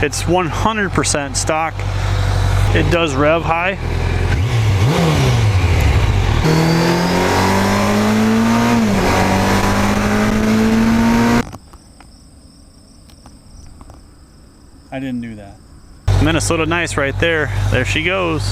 It's 100% stock. It does rev high. I didn't do that. Minnesota Nice right there. There she goes.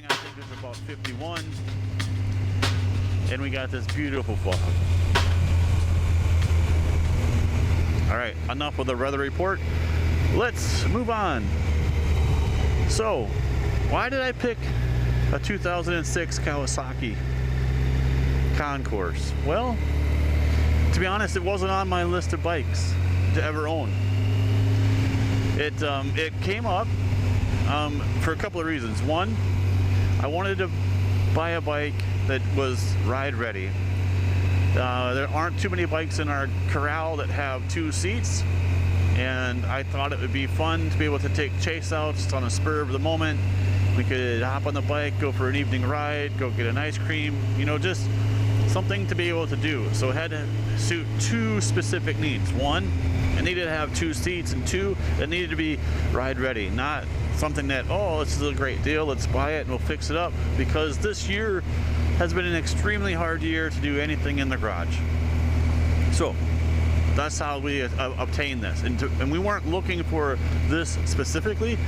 I think it's about 51, and we got this beautiful fog. All right, enough with the weather report. Let's move on. So, why did I pick a 2006 Kawasaki Concours? Well, to be honest, it wasn't on my list of bikes to ever own. It came up for a couple of reasons. One, I wanted to buy a bike that was ride ready. There aren't too many bikes in our corral that have 2 seats, and I thought it would be fun to be able to take chase outs on a spur of the moment. We could hop on the bike, go for an evening ride, go get an ice cream, you know, just something to be able to do. So it had to suit 2 specific needs. One, it needed to have 2 seats, and 2, it needed to be ride ready, not something that, oh, this is a great deal, let's buy it and we'll fix it up, because this year has been an extremely hard year to do anything in the garage. So that's how we obtained this, and we weren't looking for this specifically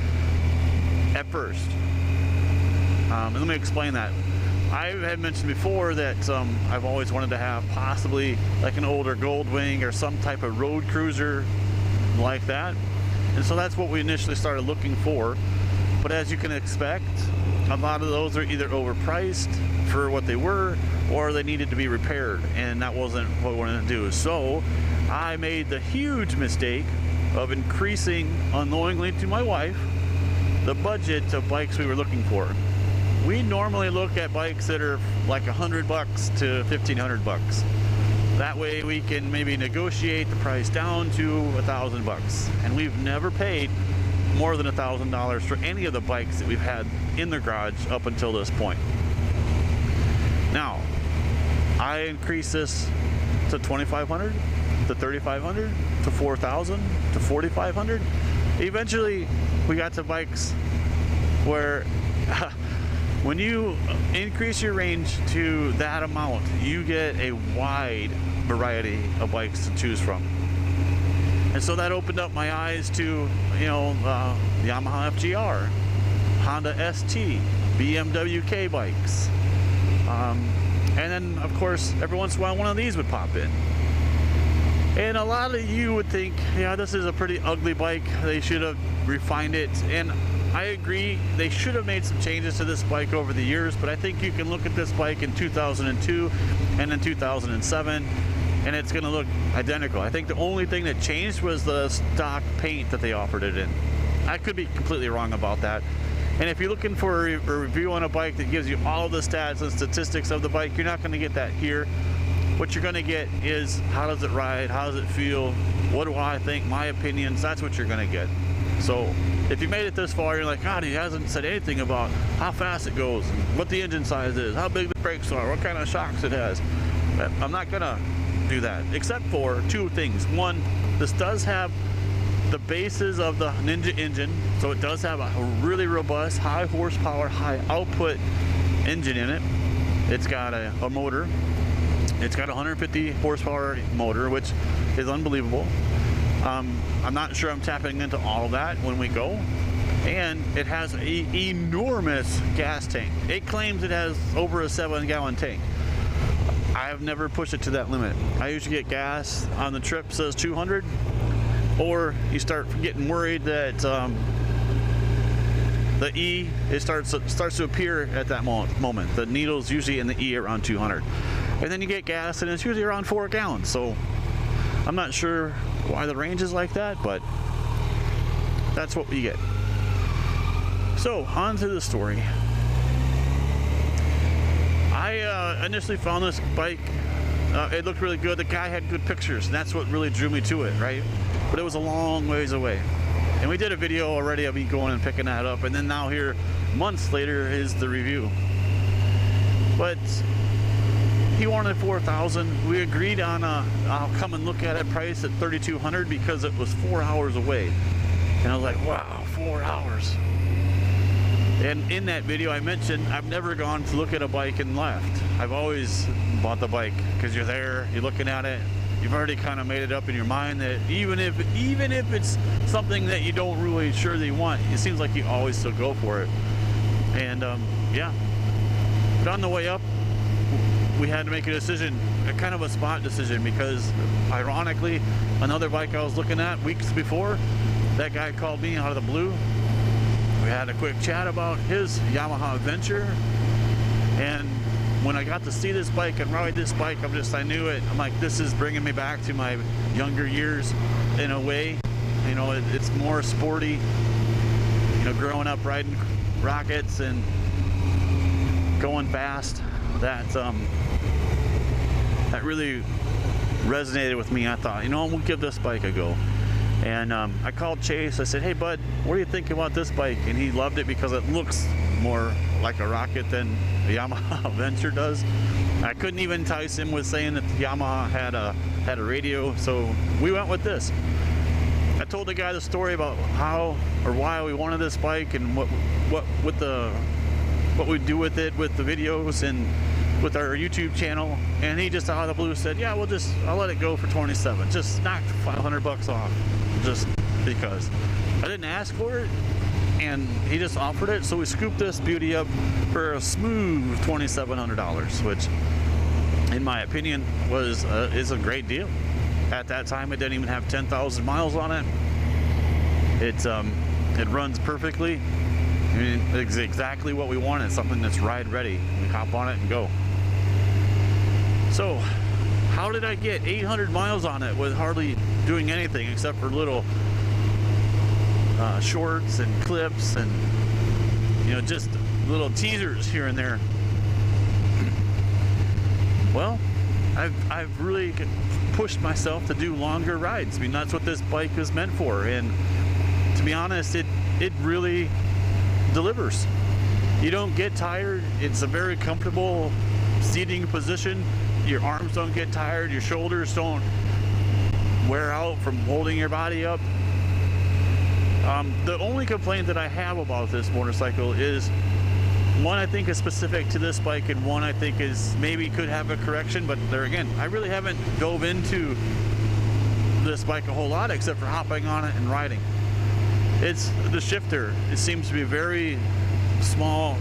at first. Let me explain that. I had mentioned before that I've always wanted to have possibly like an older Goldwing or some type of road cruiser like that. And so that's what we initially started looking for. But as you can expect, a lot of those are either overpriced for what they were, or they needed to be repaired, and that wasn't what we wanted to do. So I made the huge mistake of increasing, unknowingly to my wife, the budget of bikes we were looking for. We normally look at bikes that are like $100 to $1,500. That way we can maybe negotiate the price down to $1,000. And we've never paid more than $1,000 for any of the bikes that we've had in the garage up until this point. Now, I increased this to $2,500, to $3,500, to $4,000, to $4,500. Eventually, we got to bikes where when you increase your range to that amount, you get a wide variety of bikes to choose from. And so that opened up my eyes to, you know, Yamaha FGR, Honda ST, BMW K bikes. And then, of course, every once in a while, one of these would pop in. And a lot of you would think, yeah, this is a pretty ugly bike. They should have refined it. And I agree, they should have made some changes to this bike over the years, but I think you can look at this bike in 2002 and in 2007, and it's going to look identical. I think the only thing that changed was the stock paint that they offered it in. I could be completely wrong about that. And if you're looking for a review on a bike that gives you all the stats and statistics of the bike, you're not going to get that here. What you're going to get is, how does it ride, how does it feel, what do I think, my opinions. That's what you're going to get. So if you made it this far, you're like, God, he hasn't said anything about how fast it goes, and what the engine size is, how big the brakes are, what kind of shocks it has. But I'm not gonna do that, except for 2 things. One, this does have the bases of the Ninja engine, so it does have a really robust, high horsepower, high output engine in it. It's got a motor. It's got a 150 horsepower motor, which is unbelievable. I'm not sure I'm tapping into all of that when we go. And it has an enormous gas tank. It claims it has over a 7-gallon tank. I have never pushed it to that limit. I usually get gas on the trip says 200, or you start getting worried that the E, it starts to appear at that moment. The needle's usually in the E around 200. And then you get gas and it's usually around 4 gallons. So I'm not sure why the range is like that, but That's what we get. So, on to the story. I initially found this bike. It looked really good. The guy had good pictures, and that's what really drew me to it, right? But it was a long ways away. And we did a video already of me going and picking that up, and then now here, months later, is the review. But he wanted $4,000. We agreed on I'll come and look at it price at $3,200 because it was 4 hours away. And I was like, wow, 4 hours. And in that video I mentioned I've never gone to look at a bike and left. I've always bought the bike because you're there, you're looking at it, you've already kind of made it up in your mind that even if it's something that you don't really sure that you want, it seems like you always still go for it. And yeah, but on the way up we had to make a decision, a kind of a spot decision, because ironically another bike I was looking at weeks before, that guy called me out of the blue. We had a quick chat about his Yamaha Adventure, and when I got to see this bike and ride this bike, I knew it. I'm like, this is bringing me back to my younger years in a way. You know, it's more sporty. You know, growing up riding rockets and going fast. That really resonated with me. I thought, you know, we'll give this bike a go. And I called Chase. I said, hey bud, what do you think about this bike? And he loved it because it looks more like a rocket than the Yamaha Adventure does. I couldn't even entice him with saying that the Yamaha had a radio, so we went with this. I told the guy the story about how or why we wanted this bike and what we do with it, with the videos and with our YouTube channel, and he just out of the blue said, yeah, I'll let it go for 27. Just knock $500 off, just because. I didn't ask for it, and he just offered it, so we scooped this beauty up for a smooth $2,700, which, in my opinion, is a great deal. At that time, it didn't even have 10,000 miles on it. It runs perfectly. I mean, it's exactly what we wanted, something that's ride ready. We hop on it and go. So, how did I get 800 miles on it with hardly doing anything except for little shorts and clips and, you know, just little teasers here and there? Well, I've really pushed myself to do longer rides. I mean, that's what this bike is meant for, and to be honest, it really delivers. You don't get tired. It's a very comfortable seating position. Your arms don't get tired. Your shoulders don't wear out from holding your body up. The only complaint that I have about this motorcycle is one I think is specific to this bike, and one I think is maybe could have a correction, but there again, I really haven't dove into this bike a whole lot except for hopping on it and riding. It's the shifter. It seems to be a very small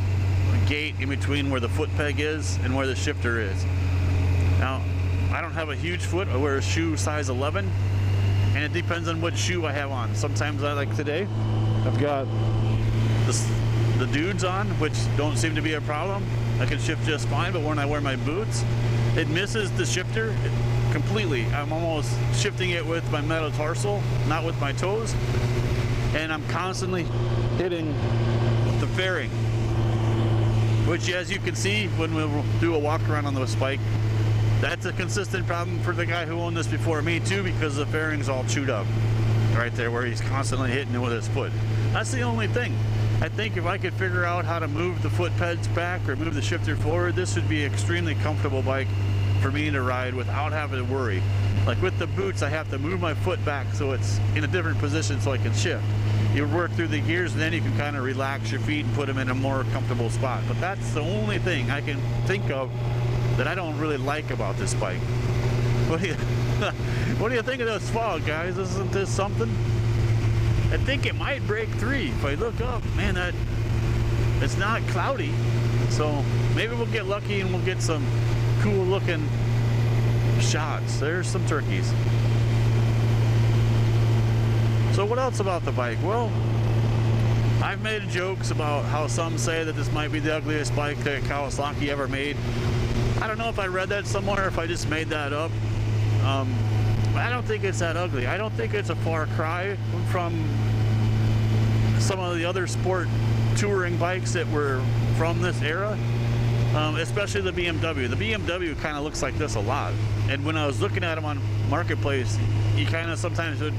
gate in between where the foot peg is and where the shifter is. Now, I don't have a huge foot. I wear a shoe size 11, and it depends on what shoe I have on. Sometimes, like today, I've got the dudes on, which don't seem to be a problem. I can shift just fine, but when I wear my boots, it misses the shifter completely. I'm almost shifting it with my metatarsal, not with my toes. And I'm constantly hitting the fairing, which, as you can see when we do a walk around on this bike, that's a consistent problem for the guy who owned this before me too, because the fairing's all chewed up right there where he's constantly hitting it with his foot. That's the only thing. I think if I could figure out how to move the foot pegs back or move the shifter forward, this would be an extremely comfortable bike for me to ride without having to worry. Like with the boots, I have to move my foot back so it's in a different position so I can shift. You work through the gears, and then you can kind of relax your feet and put them in a more comfortable spot. But that's the only thing I can think of that I don't really like about this bike. What do you think of this fog, guys? Isn't this something? I think it might break 3 if I look up. Man, it's not cloudy, so maybe we'll get lucky and we'll get some cool looking shots. There's some turkeys. So what else about the bike? Well, I've made jokes about how some say that this might be the ugliest bike that Kawasaki ever made. I don't know if I read that somewhere or if I just made that up. I don't think it's that ugly. I don't think it's a far cry from some of the other sport touring bikes that were from this era, especially the BMW. The BMW kind of looks like this a lot, and when I was looking at them on Marketplace, you kind of sometimes would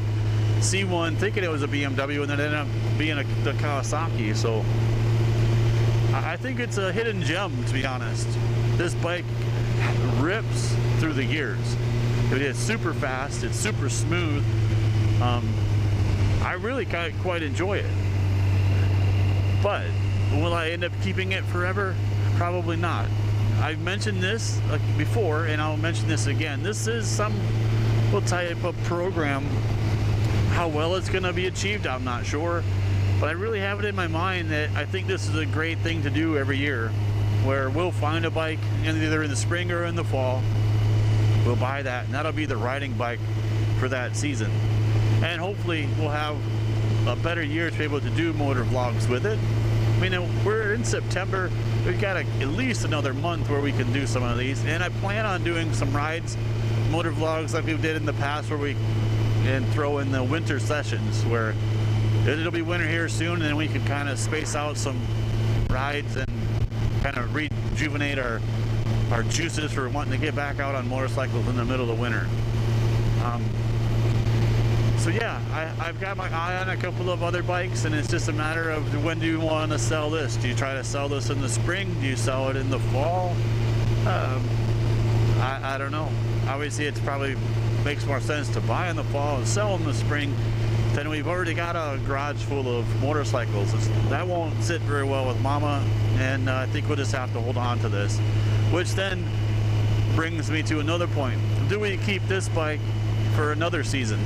see one thinking it was a BMW and then it ended up being the Kawasaki. So I think it's a hidden gem, to be honest. This bike rips through the gears. It is super fast, it's super smooth. I really quite enjoy it. But will I end up keeping it forever? Probably not. I've mentioned this before, and I'll mention this again. This is some type of program. How well it's going to be achieved, I'm not sure. But I really have it in my mind that I think this is a great thing to do every year, where we'll find a bike either in the spring or in the fall. We'll buy that, and that'll be the riding bike for that season. And hopefully we'll have a better year to be able to do motor vlogs with it. I mean, we're in September. We've got at least another month where we can do some of these, and I plan on doing some rides, motor vlogs like we did in the past, where we can throw in the winter sessions where it'll be winter here soon, and then we can kind of space out some rides and kind of rejuvenate our juices for wanting to get back out on motorcycles in the middle of the winter. So yeah, I've got my eye on a couple of other bikes, and it's just a matter of when do you want to sell this? Do you try to sell this in the spring? Do you sell it in the fall? I don't know. Obviously, it's probably makes more sense to buy in the fall and sell in the spring. Then we've already got a garage full of motorcycles. That won't sit very well with Mama, and I think we'll just have to hold on to this. Which then brings me to another point. Do we keep this bike for another season?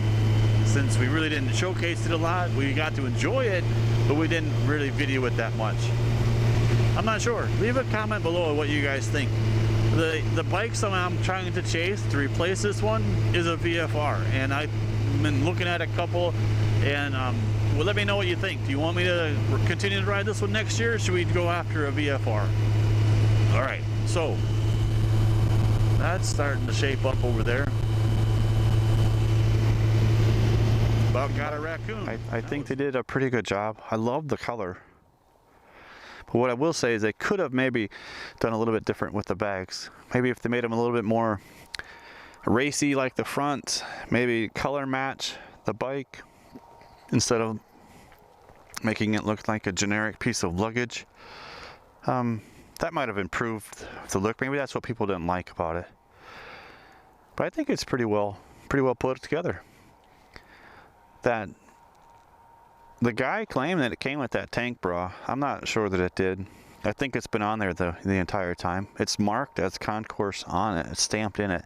Since we really didn't showcase it a lot, we got to enjoy it, but we didn't really video it that much. I'm not sure. Leave a comment below what you guys think. The bike I'm trying to chase to replace this one is a VFR, and I've been looking at a couple, and well, let me know what you think. Do you want me to continue to ride this one next year, or should we go after a VFR? All right, so that's starting to shape up over there. About got a raccoon. I think they did a pretty good job. I love the color. But what I will say is they could have maybe done a little bit different with the bags. Maybe if they made them a little bit more racy like the front, maybe color match the bike instead of making it look like a generic piece of luggage. That might have improved the look. Maybe that's what people didn't like about it. But I think it's pretty well put together. That the guy claimed that it came with that tank bra. I'm not sure that it did. I think it's been on there the entire time. It's marked as Concours on it. It's stamped in it.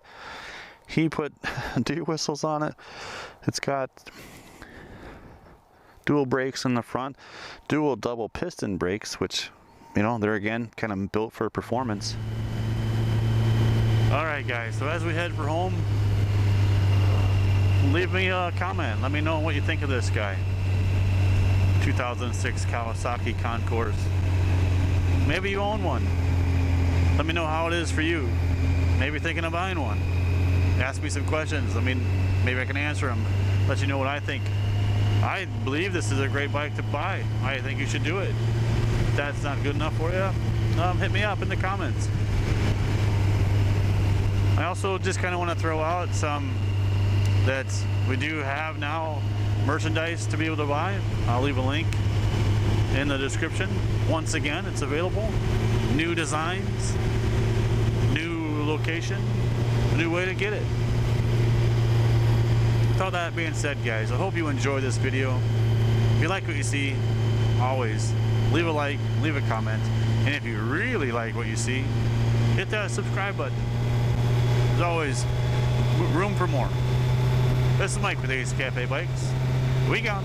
He put deer whistles on it. It's got dual brakes in the front, dual double piston brakes, which, you know, they're again kind of built for performance. All right, guys. So as we head for home, leave me a comment. Let me know what you think of this guy. 2006 Kawasaki Concours. Maybe you own one. Let me know how it is for you. Maybe thinking of buying one. Ask me some questions. I mean, maybe I can answer them. Let you know what I think. I believe this is a great bike to buy. I think you should do it. If that's not good enough for you, hit me up in the comments. I also just kind of want to throw out some that we do have now merchandise to be able to buy. I'll leave a link in the description. Once again, it's available. New designs, new location, a new way to get it. With all that being said, guys, I hope you enjoy this video. If you like what you see, always leave a like, leave a comment, and if you really like what you see, hit that subscribe button. There's always room for more. This is Mike with Ace Cafe Bikes. We gone.